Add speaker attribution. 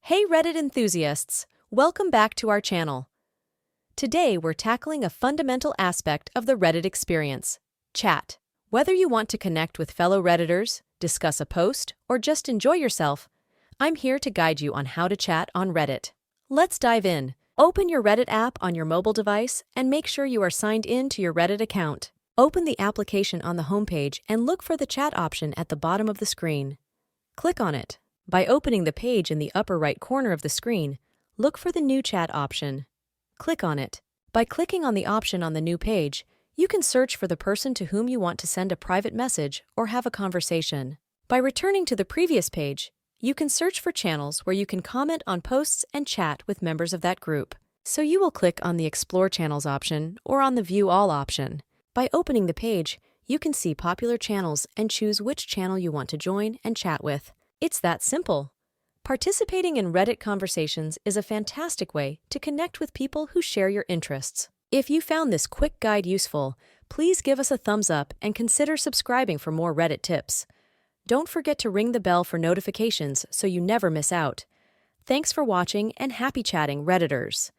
Speaker 1: Hey Reddit enthusiasts, welcome back to our channel. Today we're tackling a fundamental aspect of the Reddit experience, chat. Whether you want to connect with fellow Redditors, discuss a post, or just enjoy yourself, I'm here to guide you on how to chat on Reddit. Let's dive in. Open your Reddit app on your mobile device and make sure you are signed in to your Reddit account. Open the application on the homepage and look for the chat option at the bottom of the screen. Click on it. By opening the page in the upper right corner of the screen, look for the New Chat option. Click on it. By clicking on the option on the new page, you can search for the person to whom you want to send a private message or have a conversation. By returning to the previous page, you can search for channels where you can comment on posts and chat with members of that group. So you will click on the Explore Channels option or on the View All option. By opening the page, you can see popular channels and choose which channel you want to join and chat with. It's that simple. Participating in Reddit conversations is a fantastic way to connect with people who share your interests. If you found this quick guide useful, please give us a thumbs up and consider subscribing for more Reddit tips. Don't forget to ring the bell for notifications so you never miss out. Thanks for watching and happy chatting, Redditors!